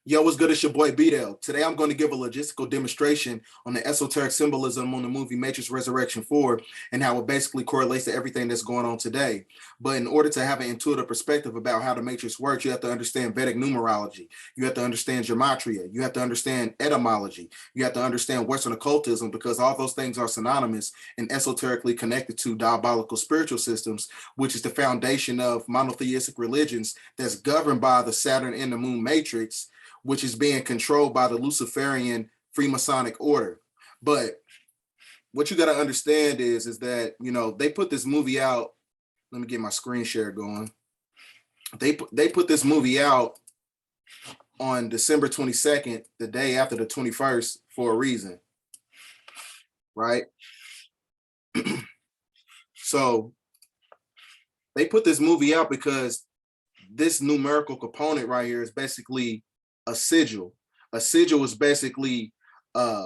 Yo, what's good? It's your boy B-Dell. Today I'm going to give a logistical demonstration on the esoteric symbolism on the movie Matrix Resurrection 4 and how it basically correlates to everything that's going on today. But in order to have an intuitive perspective about how the Matrix works, you have to understand Vedic numerology. You have to understand gematria. You have to understand etymology. You have to understand Western occultism, because all those things are synonymous and esoterically connected to diabolical spiritual systems, which is the foundation of monotheistic religions that's governed by the Saturn and the Moon matrix, which is being controlled by the Luciferian Freemasonic order. But what you got to understand is that, they put this movie out. Let me get my screen share going. They put this movie out on December 22nd, the day after the 21st, for a reason, right? So they put this movie out because this numerical component right here is basically a sigil. A sigil is basically a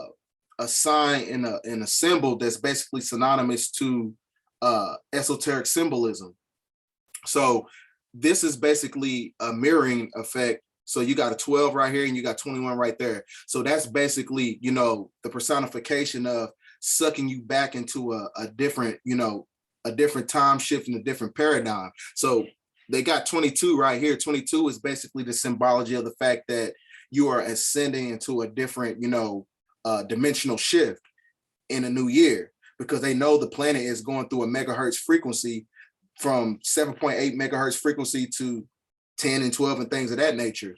sign and a symbol that's basically synonymous to esoteric symbolism. So this is basically a mirroring effect. So you got a 12 right here and you got 21 right there. So that's basically, the personification of sucking you back into a different, a different time shift and a different paradigm. So they got 22 right here. 22 is basically the symbology of the fact that you are ascending into a different, dimensional shift in a new year, because they know the planet is going through a megahertz frequency from 7.8 megahertz frequency to 10 and 12 and things of that nature,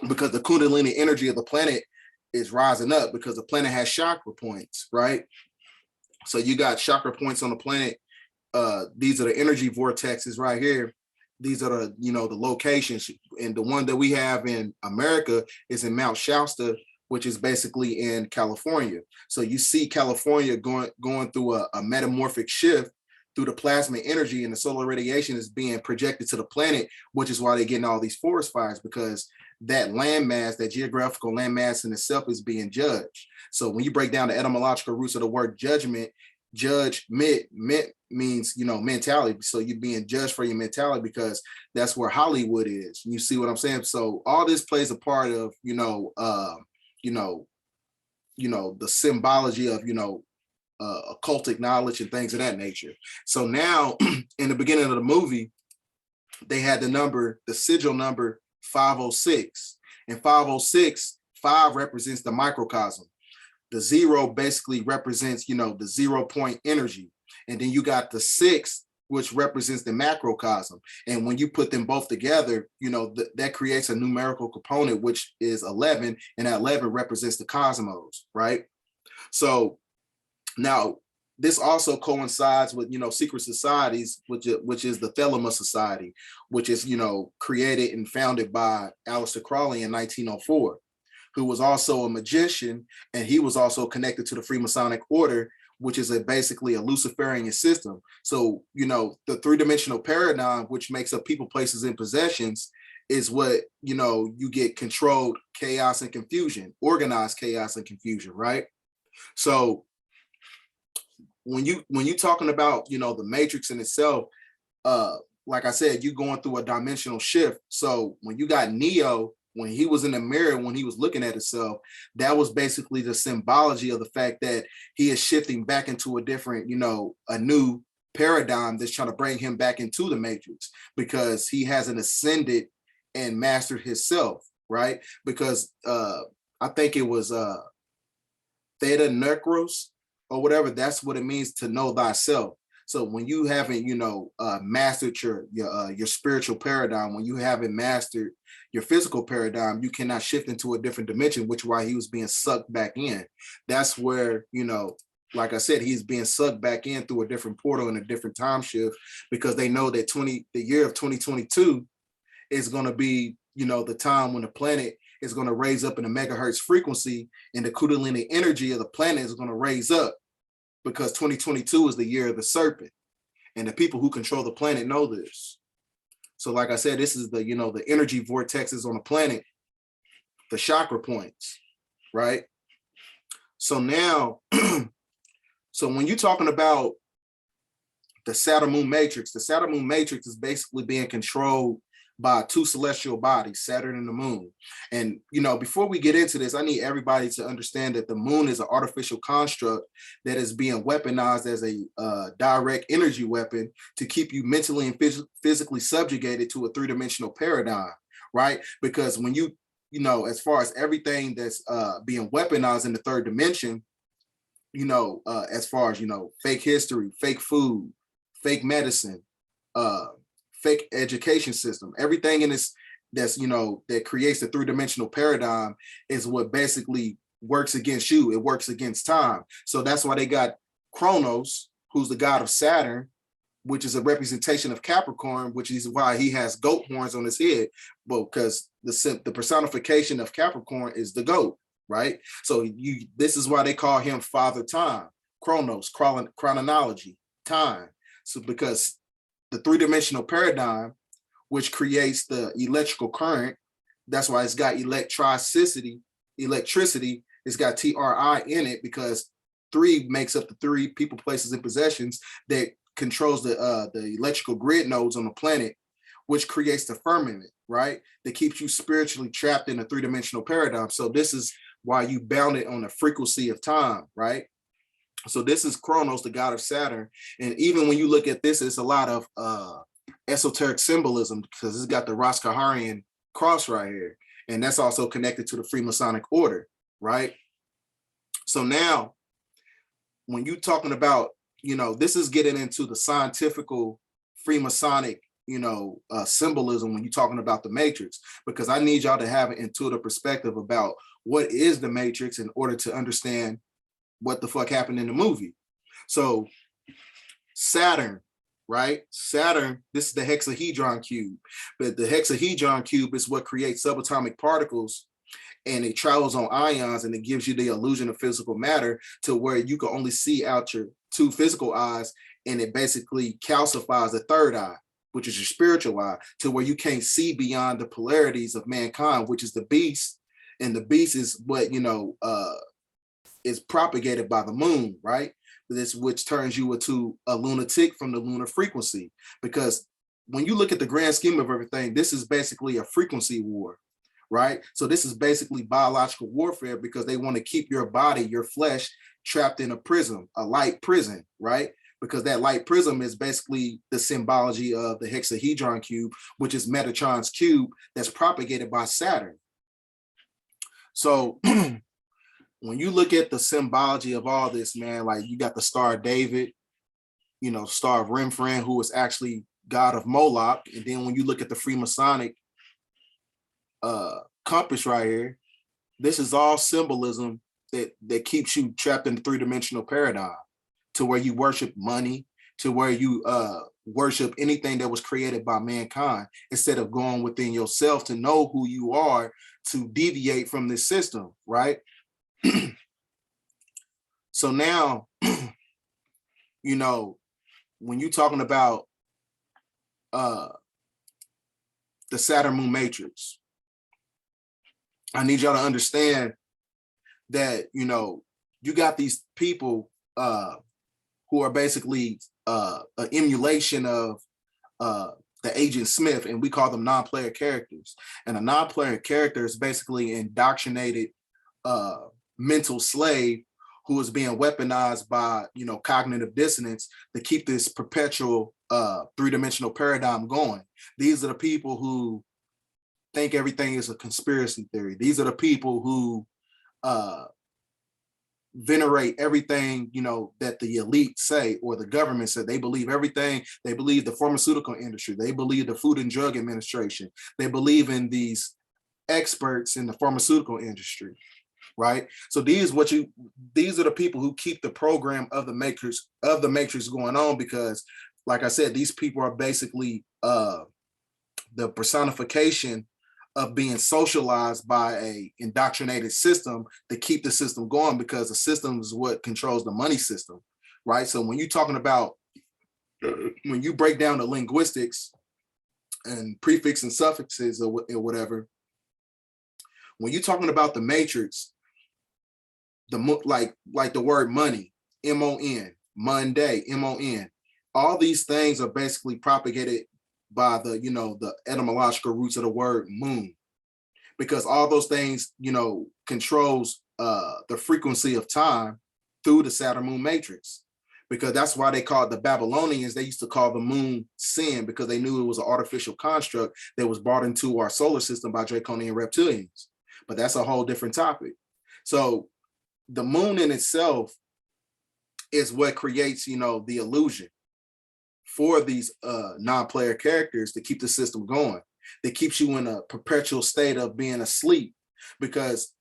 because the Kundalini energy of the planet is rising up because the planet has chakra points, right? So you got chakra points on the planet. These are the energy vortexes right here. These are the, the locations, and the one that we have in America is in Mount Shasta, which is basically in California. So you see California going through a metamorphic shift through the plasma energy, and the solar radiation is being projected to the planet, which is why they're getting all these forest fires, because that landmass, that geographical landmass in itself, is being judged. So when you break down the etymological roots of the word judgment, means, mentality. So you're being judged for your mentality, because that's where Hollywood is. You see what I'm saying? So all this plays a part of, the symbology of, occultic knowledge and things of that nature. So now in the beginning of the movie, they had the sigil number 506, and 506, 5 represents the microcosm. The 0 basically represents, the 0 point energy. And then you got the 6, which represents the macrocosm. And when you put them both together, that creates a numerical component, which is 11, and that 11 represents the cosmos, right? So now this also coincides with, secret societies, which is the Thelema Society, which is, created and founded by Aleister Crowley in 1904. Who was also a magician, and he was also connected to the Freemasonic order, which is basically a Luciferian system. So, the three-dimensional paradigm, which makes up people, places, and possessions, is what, you get controlled chaos and confusion, organized chaos and confusion, right? So when you talking about, the matrix in itself, like I said, you're going through a dimensional shift. So when you got Neo, when he was in the mirror, when he was looking at himself, that was basically the symbology of the fact that he is shifting back into a different, a new paradigm that's trying to bring him back into the matrix, because he hasn't ascended and mastered himself, right? Because I think it was Theta Necros or whatever. That's what it means to know thyself. So when you haven't, mastered your spiritual paradigm, when you haven't mastered your physical paradigm, you cannot shift into a different dimension, which is why he was being sucked back in. That's where, like I said, he's being sucked back in through a different portal and a different time shift, because they know that the year of 2022 is going to be, the time when the planet is going to raise up in a megahertz frequency, and the Kundalini energy of the planet is going to raise up, because 2022 is the year of the serpent, and the people who control the planet know this. So like I said, this is the, the energy vortexes on the planet, the chakra points, right? So now, so when you're talking about the Saturn Moon matrix is basically being controlled by two celestial bodies, Saturn and the moon. And, you know, before we get into this, I need everybody to understand that the moon is an artificial construct that is being weaponized as a direct energy weapon to keep you mentally and physically subjugated to a three-dimensional paradigm, right? Because when you know, as far as everything that's being weaponized in the third dimension, you know, as far as, you know, fake history, fake food, fake medicine, fake education system, everything in this that's, you know, that creates the three-dimensional paradigm is what basically works against you. It works against time. So that's why they got Kronos, who's the god of Saturn, which is a representation of Capricorn, which is why he has goat horns on his head. Well, because the personification of Capricorn is the goat, right? So this is why they call him Father Time, Chronos, chronology, time. So because the three-dimensional paradigm, which creates the electrical current, that's why it's got electricity, it's got TRI in it, because three makes up the three people, places, and possessions that controls the electrical grid nodes on the planet, which creates the firmament, right? That keeps you spiritually trapped in a three-dimensional paradigm. So this is why you bound it on the frequency of time, right? So this is Kronos, the god of Saturn. And even when you look at this, it's a lot of esoteric symbolism, because it's got the Roscaharian cross right here. And that's also connected to the Freemasonic order, right? So now, when you're talking about, you know, this is getting into the scientifical Freemasonic, you know, symbolism when you're talking about the Matrix, because I need y'all to have an intuitive perspective about what is the Matrix in order to understand what the fuck happened in the movie. So Saturn, right? Saturn, this is the hexahedron cube, but the hexahedron cube is what creates subatomic particles, and it travels on ions, and it gives you the illusion of physical matter to where you can only see out your two physical eyes, and it basically calcifies the third eye, which is your spiritual eye, to where you can't see beyond the polarities of mankind, which is the beast. And the beast is what, you know, is propagated by the moon, right? This, which turns you into a lunatic from the lunar frequency. Because when you look at the grand scheme of everything, this is basically a frequency war, right? So this is basically biological warfare, because they want to keep your body, your flesh, trapped in a prism, a light prison, right? Because that light prism is basically the symbology of the hexahedron cube, which is Metatron's cube that's propagated by Saturn. So when you look at the symbology of all this, man, like you got the Star of David, you know, Star of Remphan, who is actually god of Moloch. And then when you look at the Freemasonic compass right here, this is all symbolism that keeps you trapped in the three-dimensional paradigm, to where you worship money, to where you worship anything that was created by mankind, instead of going within yourself to know who you are, to deviate from this system, right? So now, you know, when you're talking about the Saturn Moon Matrix, I need y'all to understand that, you know, you got these people who are basically an emulation of the Agent Smith, and we call them non-player characters. And a non-player character is basically an indoctrinated mental slave who is being weaponized by, you know, cognitive dissonance to keep this perpetual three-dimensional paradigm going. These are the people who think everything is a conspiracy theory. These are the people who venerate everything, you know, that the elite say, or the government said. They believe everything. They believe the pharmaceutical industry. They believe the Food and Drug Administration. They believe in these experts in the pharmaceutical industry, right? So these are the people who keep the program of the Matrix going on, because, like I said, these people are basically the personification of being socialized by a indoctrinated system to keep the system going, because the system is what controls the money system, right? So when you're talking about, when you break down the linguistics and prefix and suffixes or whatever, when you're talking about the Matrix, like the word money, M-O-N, Monday, M-O-N, all these things are basically propagated by the, the etymological roots of the word moon, because all those things, controls the frequency of time through the Saturn moon matrix. Because that's why they called the Babylonians, they used to call the moon sin, because they knew it was an artificial construct that was brought into our solar system by draconian reptilians. But that's a whole different topic. So the moon in itself is what creates, the illusion for these non-player characters to keep the system going, that keeps you in a perpetual state of being asleep. Because,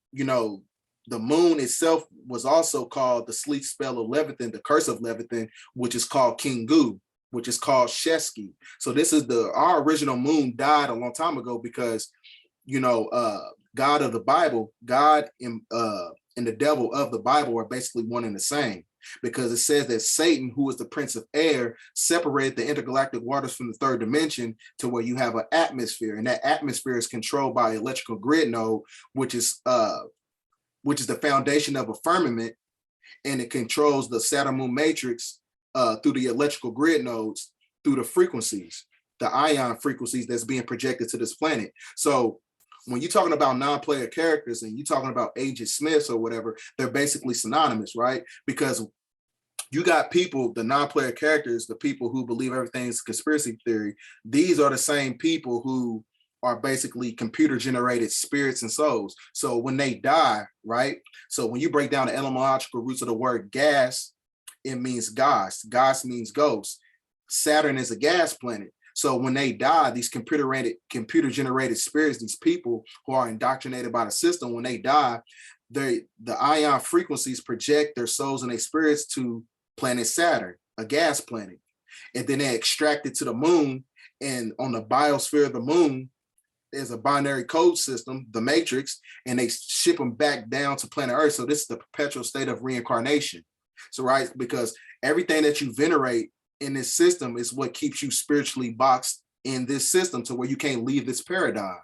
the moon itself was also called the sleep spell of Leviathan, the curse of Leviathan, which is called Kingu, which is called Shesky. So this is our original moon died a long time ago, because, God of the Bible, God and the devil of the Bible are basically one and the same, because it says that Satan, who is the prince of air, separated the intergalactic waters from the third dimension to where you have an atmosphere, and that atmosphere is controlled by an electrical grid node, which is the foundation of a firmament, and it controls the Saturn moon matrix through the electrical grid nodes, through the frequencies, the ion frequencies that's being projected to this planet. So when you're talking about non-player characters and you're talking about Agent Smiths or whatever, they're basically synonymous, right? Because you got people, the non-player characters, the people who believe everything's conspiracy theory, these are the same people who are basically computer-generated spirits and souls. So when they die, right? So when you break down the etymological roots of the word gas, it means gas. Gas means ghost. Saturn is a gas planet. So when they die, these computer-generated spirits, these people who are indoctrinated by the system, when they die, the ion frequencies project their souls and their spirits to planet Saturn, a gas planet. And then they extract it to the moon. And on the biosphere of the moon, there's a binary code system, the matrix, and they ship them back down to planet Earth. So this is the perpetual state of reincarnation. So, right, because everything that you venerate in this system is what keeps you spiritually boxed in this system to where you can't leave this paradigm.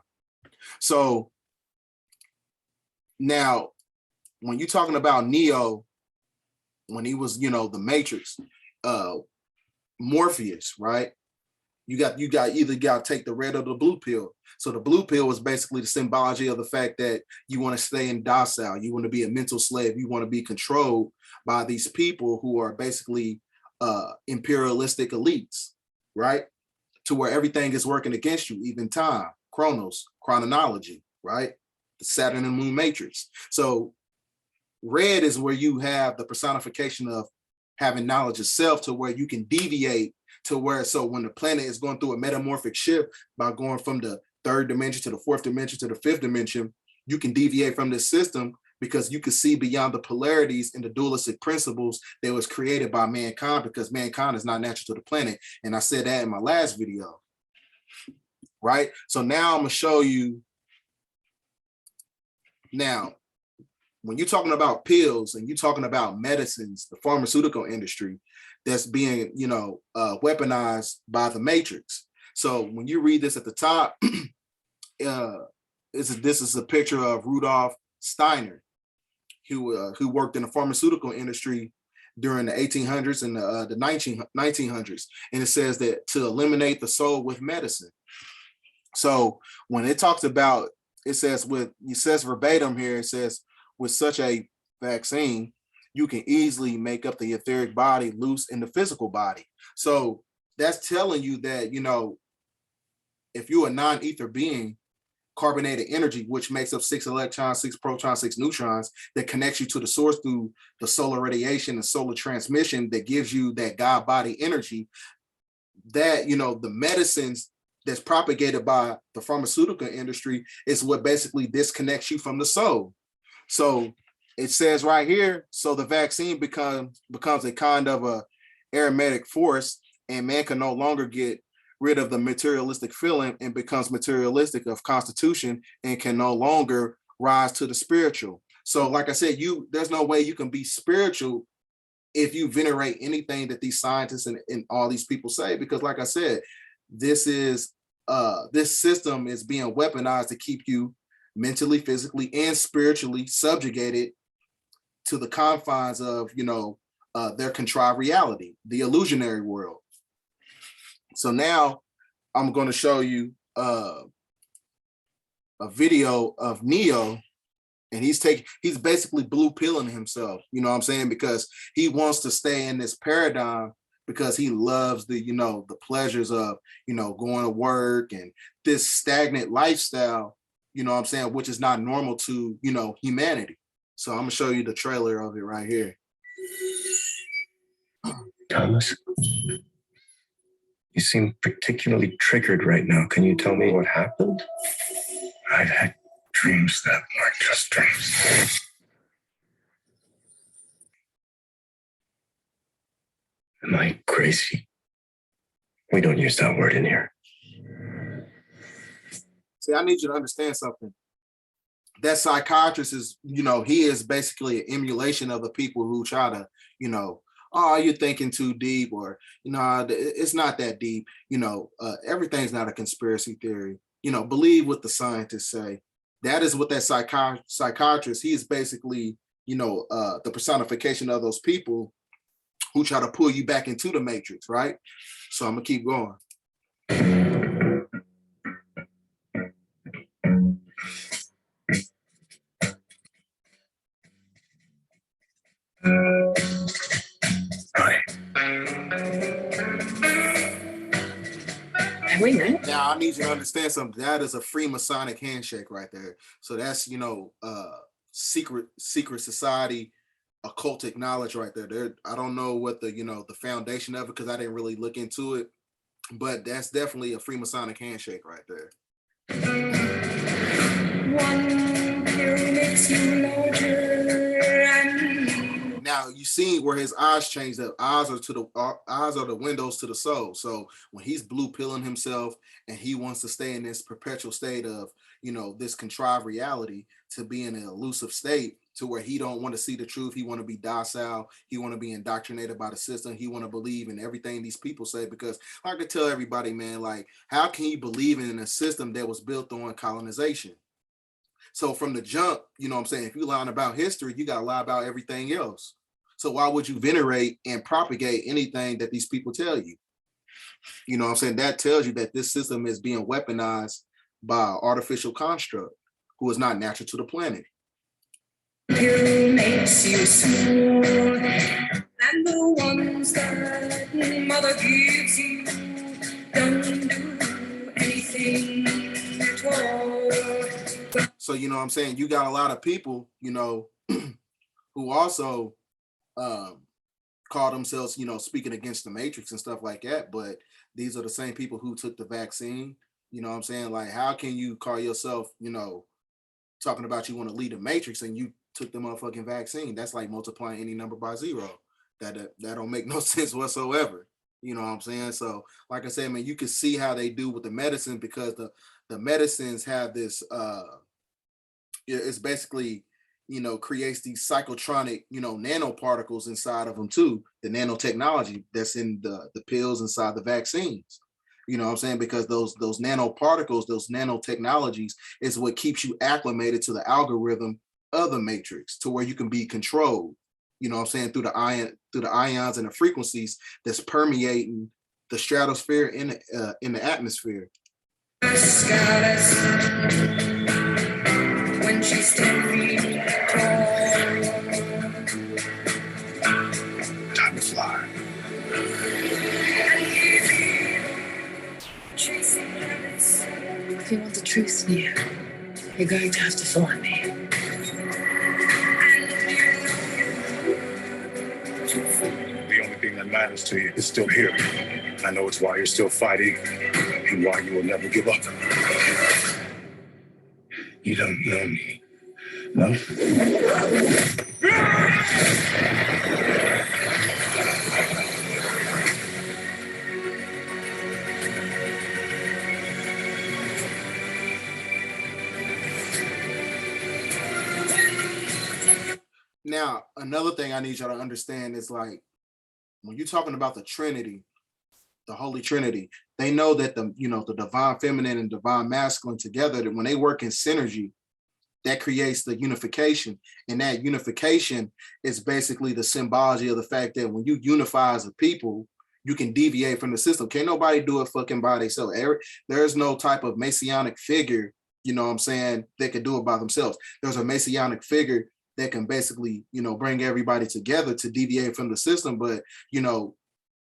So now, when you're talking about Neo, when he was, the Matrix, Morpheus, right? You either got to take the red or the blue pill. So the blue pill is basically the symbology of the fact that you want to stay in docile, you want to be a mental slave, you want to be controlled by these people who are basically imperialistic elites, right? To where everything is working against you, even time, chronology, right? The Saturn and Moon matrix. So red is where you have the personification of having knowledge of self, to where you can deviate to where, so when the planet is going through a metamorphic shift by going from the third dimension to the fourth dimension to the fifth dimension, you can deviate from this system because you can see beyond the polarities and the dualistic principles that was created by mankind, because mankind is not natural to the planet. And I said that in my last video, right? So now I'm gonna show you. Now, when you're talking about pills and you're talking about medicines, the pharmaceutical industry that's being, weaponized by the matrix. So when you read this at the top, this is a picture of Rudolf Steiner, who worked in the pharmaceutical industry during the 1800s and the 1900s. And it says that to eliminate the soul with medicine. So when it talks about, it says verbatim here, it says, with such a vaccine, you can easily make up the etheric body loose in the physical body. So that's telling you that, if you're a non-ether being, carbonated energy, which makes up 6 electrons, 6 protons, 6 neutrons, that connects you to the source through the solar radiation and solar transmission that gives you that God body energy, that, the medicines that's propagated by the pharmaceutical industry is what basically disconnects you from the soul. So it says right here, so the vaccine becomes a kind of a aromatic force, and man can no longer get rid of the materialistic feeling and becomes materialistic of constitution and can no longer rise to the spiritual. So like I said, there's no way you can be spiritual if you venerate anything that these scientists and all these people say, because like I said, this system is being weaponized to keep you mentally, physically, and spiritually subjugated to the confines of, their contrived reality, the illusionary world. So now I'm going to show you a video of Neo, and he's basically blue pilling himself, you know what I'm saying? Because he wants to stay in this paradigm because he loves the, you know, the pleasures of, you know, going to work and this stagnant lifestyle, you know what I'm saying, which is not normal to, you know, humanity. So I'm gonna show you the trailer of it right here. Thomas, you seem particularly triggered right now. Can you tell me what happened? I've had dreams that weren't just dreams. Am I crazy? We don't use that word in here. See, I need you to understand something. That psychiatrist is, you know, he is basically an emulation of the people who try to, you know, oh, you're thinking too deep, or, you know, it's not that deep. You know, everything's not a conspiracy theory. You know, believe what the scientists say. That is what that psychiatrist, he is basically, you know, the personification of those people who try to pull you back into the matrix, right? So I'm gonna keep going. Hi. Wait a minute. Now I need you to understand something. That is a Freemasonic handshake right there. So that's, you know, secret society, occultic knowledge right there. I don't know what the, you know, the foundation of it, because I didn't really look into it, but that's definitely a Freemasonic handshake right there. One pill makes you larger and Now you see where his eyes change. The eyes are the windows to the soul. So when he's blue pilling himself and he wants to stay in this perpetual state of, you know, this contrived reality, to be in an elusive state to where he don't want to see the truth. He want to be docile. He want to be indoctrinated by the system. He want to believe in everything these people say, because I could tell everybody, man, like, how can you believe in a system that was built on colonization? So from the jump, you know what I'm saying, if you lying about history, you got to lie about everything else. So why would you venerate and propagate anything that these people tell you? You know what I'm saying? That tells you that this system is being weaponized by an artificial construct who is not natural to the planet. pill makes you smooth, and the ones that mother gives you don't do anything at all. So, you know what I'm saying? You got a lot of people, you know, who also call themselves, you know, speaking against the matrix and stuff like that. But these are the same people who took the vaccine. You know what I'm saying? Like, how can you call yourself, you know, talking about you want to lead the matrix and you took the motherfucking vaccine? That's like multiplying any number by zero. That don't make no sense whatsoever. You know what I'm saying? So, like I said, man, you can see how they do with the medicine, because the medicines have this it's basically, you know, creates these psychotronic, you know, nanoparticles inside of them too. The nanotechnology that's in the pills inside the vaccines. You know what I'm saying? Because those nanoparticles, those nanotechnologies is what keeps you acclimated to the algorithm of the matrix, to where you can be controlled, you know what I'm saying, through the ions and the frequencies that's permeating the stratosphere in the atmosphere. When she's 10 feet tall, Time to fly. chasing rabbits. If you want the truth, Neo, you're going to have to follow me. The only thing that matters to you is still here. I know it's why you're still fighting and why you will never give up. You don't know me, no? Now, another thing I need y'all to understand is, like, when you're talking about the Trinity, the Holy Trinity, they know that the, you know, the divine feminine and divine masculine together, that when they work in synergy, that creates the unification. And that unification is basically the symbology of the fact that when you unify as a people, you can deviate from the system. Can't nobody do it fucking by themselves. There's no type of Messianic figure, you know what I'm saying, that can do it by themselves. There's a Messianic figure that can basically, you know, bring everybody together to deviate from the system. But, you know,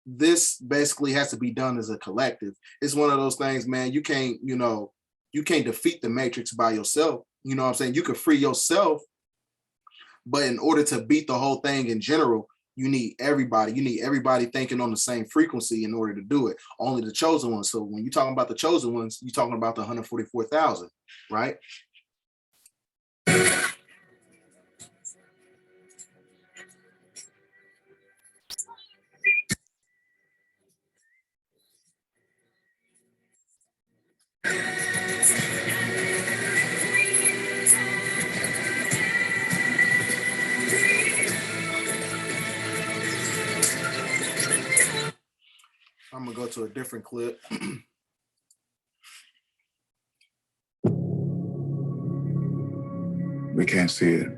this basically has to be done as a collective. It's one of those things, man, you can't, you know, you can't defeat the matrix by yourself. You know what I'm saying? You can free yourself, but in order to beat the whole thing in general, you need everybody. You need everybody thinking on the same frequency in order to do it. Only the chosen ones. So when you're talking about the chosen ones, you're talking about the 144,000, right? I'm gonna go to a different clip. We can't see it,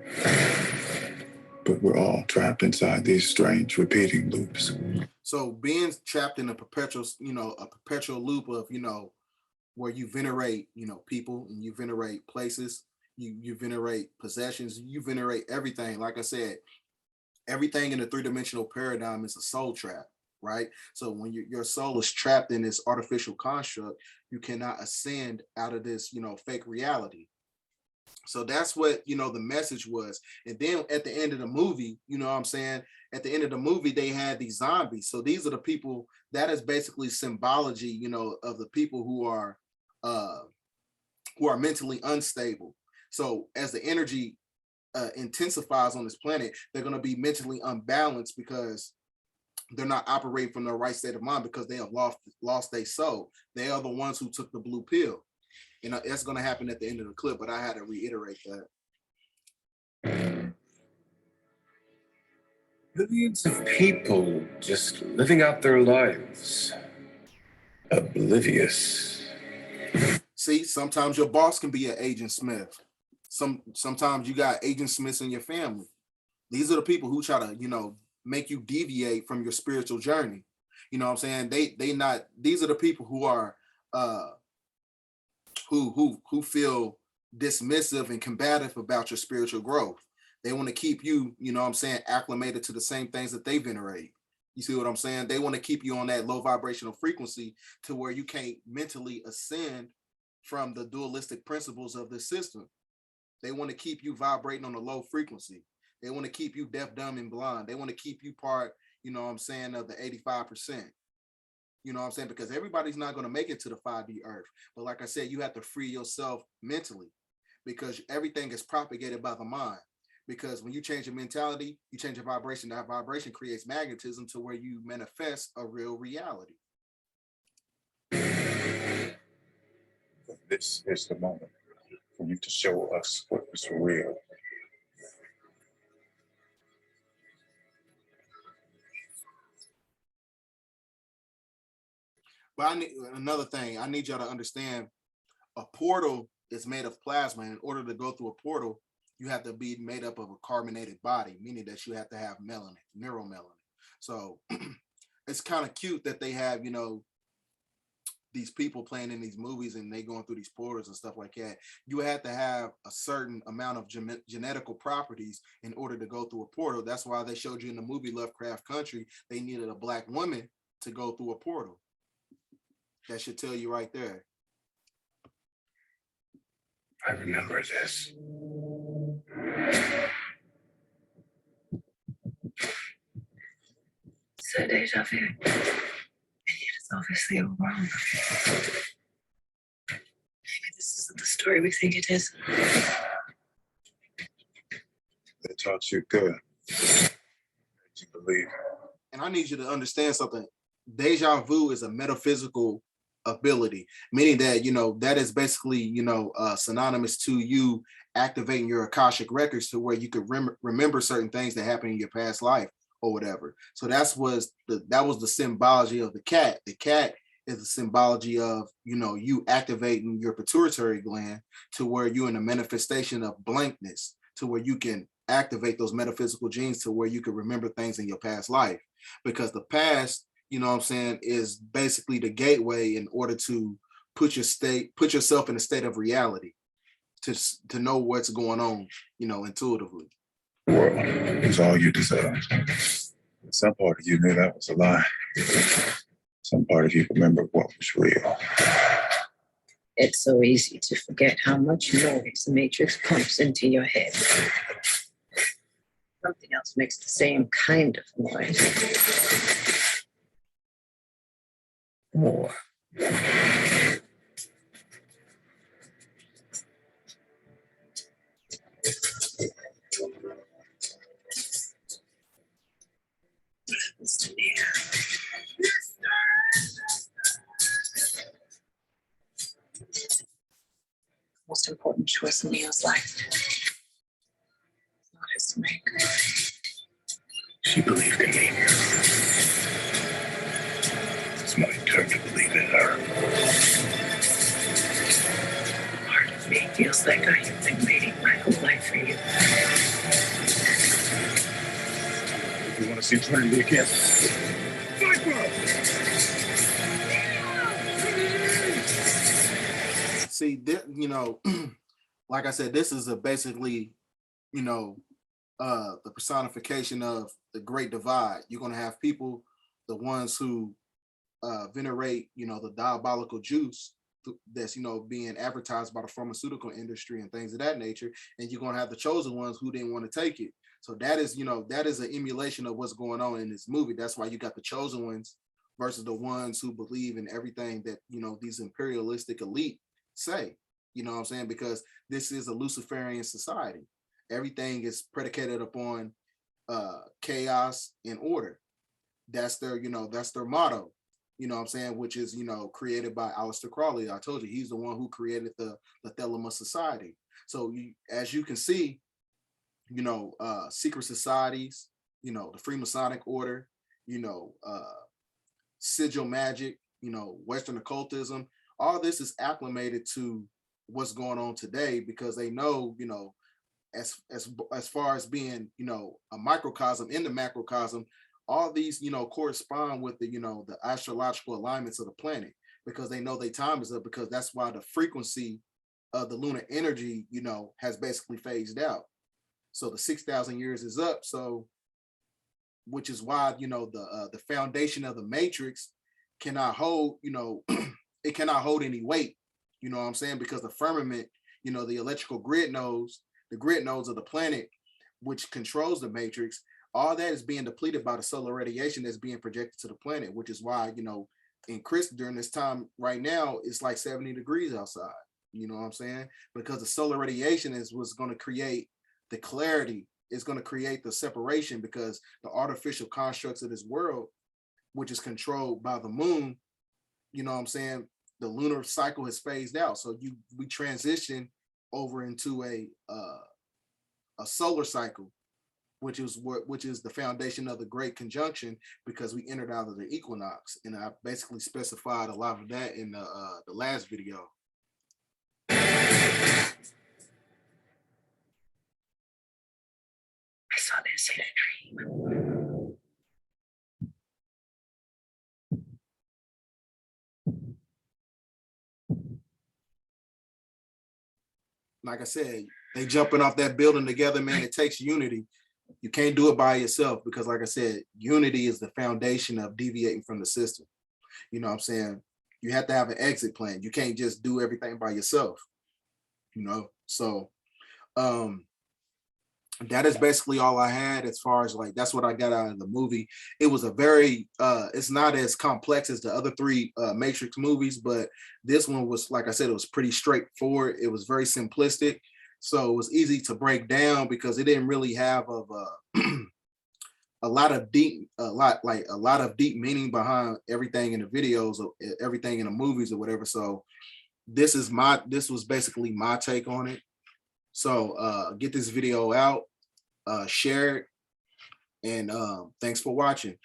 but we're all trapped inside these strange repeating loops. So being trapped in a perpetual, you know, a perpetual loop of, you know, where you venerate, you know, people, and you venerate places, you venerate possessions, you venerate everything. Like I said, everything in the three-dimensional paradigm is a soul trap, right? So when your soul is trapped in this artificial construct, you cannot ascend out of this, you know, fake reality. So that's what, you know, the message was. And then at the end of the movie, you know what I'm saying, at the end of the movie, they had these zombies. So these are the people, that is basically symbology, you know, of the people who are mentally unstable. So as the energy intensifies on this planet, they're going to be mentally unbalanced because they're not operating from the right state of mind, because they have lost their soul. They are the ones who took the blue pill. And that's going to happen at the end of the clip, but I had to reiterate that. Millions of people just living out their lives, oblivious. See, sometimes your boss can be an Agent Smith. Sometimes you got Agent Smiths in your family. These are the people who try to, you know, make you deviate from your spiritual journey. You know what I'm saying? These are the people who are who feel dismissive and combative about your spiritual growth. They want to keep you, you know what I'm saying, acclimated to the same things that they venerate. You see what I'm saying? They want to keep you on that low vibrational frequency to where you can't mentally ascend from the dualistic principles of this system. They want to keep you vibrating on a low frequency. They want to keep you deaf, dumb, and blind. They want to keep you part, you know what I'm saying, of the 85%. You know what I'm saying? Because everybody's not going to make it to the 5D earth. But like I said, you have to free yourself mentally, because everything is propagated by the mind. Because when you change your mentality, you change your vibration. That vibration creates magnetism to where you manifest a real reality. This is the moment for you to show us what is real. But I need another thing. I need y'all to understand, a portal is made of plasma. In order to go through a portal, you have to be made up of a carbonated body, meaning that you have to have melanin, neuromelanin. So it's kind of cute that they have, you know, these people playing in these movies and they going through these portals and stuff like that. You have to have a certain amount of genetical properties in order to go through a portal. That's why they showed you in the movie Lovecraft Country, they needed a black woman to go through a portal. That should tell you right there. I remember this. So deja vu. And yet it's obviously all wrong. Maybe this isn't the story we think it is. They taught you good. You believe. And I need you to understand something. Deja vu is a metaphysical ability, meaning that, you know, that is basically, you know, synonymous to you activating your Akashic records to where you could remember certain things that happened in your past life or whatever. So that was the symbology of the cat. The cat is the symbology of, you know, you activating your pituitary gland to where you're in a manifestation of blankness, to where you can activate those metaphysical genes to where you can remember things in your past life. Because the past, you know what I'm saying, is basically the gateway in order to put yourself in a state of reality, to know what's going on, you know, intuitively. The world is all you deserve. Some part of you knew that was a lie. Some part of you remembered what was real. It's so easy to forget how much noise the Matrix pumps into your head. Something else makes the same kind of noise. More. Most important choice in Neo's life. It's not his to make. She believed in me. It's my turn to believe in her. Part of me feels like I have been waiting my whole life for you. If you want to see Trinity again, fight for her! See, you know, like I said, this is basically, you know, the personification of the Great Divide. You're going to have people, the ones who venerate, you know, the diabolical juice that's, you know, being advertised by the pharmaceutical industry and things of that nature. And you're going to have the chosen ones who didn't want to take it. So that is, you know, that is an emulation of what's going on in this movie. That's why you got the chosen ones versus the ones who believe in everything that, you know, these imperialistic elite say, you know what I'm saying? Because this is a Luciferian society. Everything is predicated upon chaos and order. That's their, you know, that's their motto, you know what I'm saying, which is, you know, created by Aleister Crowley. I told you he's the one who created the Thelema Society. So as you can see, you know, secret societies, you know, the Freemasonic Order, you know, sigil magic, you know, Western occultism, all this is acclimated to what's going on today because they know, you know, as far as being, you know, a microcosm in the macrocosm, all these, you know, correspond with the, you know, the astrological alignments of the planet because they know their time is up, because that's why the frequency of the lunar energy, you know, has basically phased out. So the 6,000 years is up. So, which is why, you know, the foundation of the matrix cannot hold, you know, it cannot hold any weight, you know what I'm saying? Because the firmament, you know, the electrical grid nodes of the planet, which controls the matrix, all that is being depleted by the solar radiation that's being projected to the planet, which is why, you know, in Chris during this time right now, it's like 70 degrees outside, you know what I'm saying? Because the solar radiation is what's going to create the clarity, is going to create the separation, because the artificial constructs of this world, which is controlled by the moon, you know what I'm saying, the lunar cycle has phased out. So we transition over into a solar cycle, which is the foundation of the Great Conjunction, because we entered out of the equinox. And I basically specified a lot of that in the last video. I saw this in a dream. Like I said, they jumping off that building together, man. It takes unity. You can't do it by yourself, because like I said, unity is the foundation of deviating from the system. You know what I'm saying? You have to have an exit plan. You can't just do everything by yourself, you know? So that is basically all I had as far as, like, that's what I got out of the movie. It was a very, it's not as complex as the other three Matrix movies, but this one was, like I said, it was pretty straightforward. It was very simplistic. So it was easy to break down because it didn't really have a lot of deep meaning behind everything in the videos or everything in the movies or whatever. So this was basically my take on it. So get this video out, share it, and thanks for watching.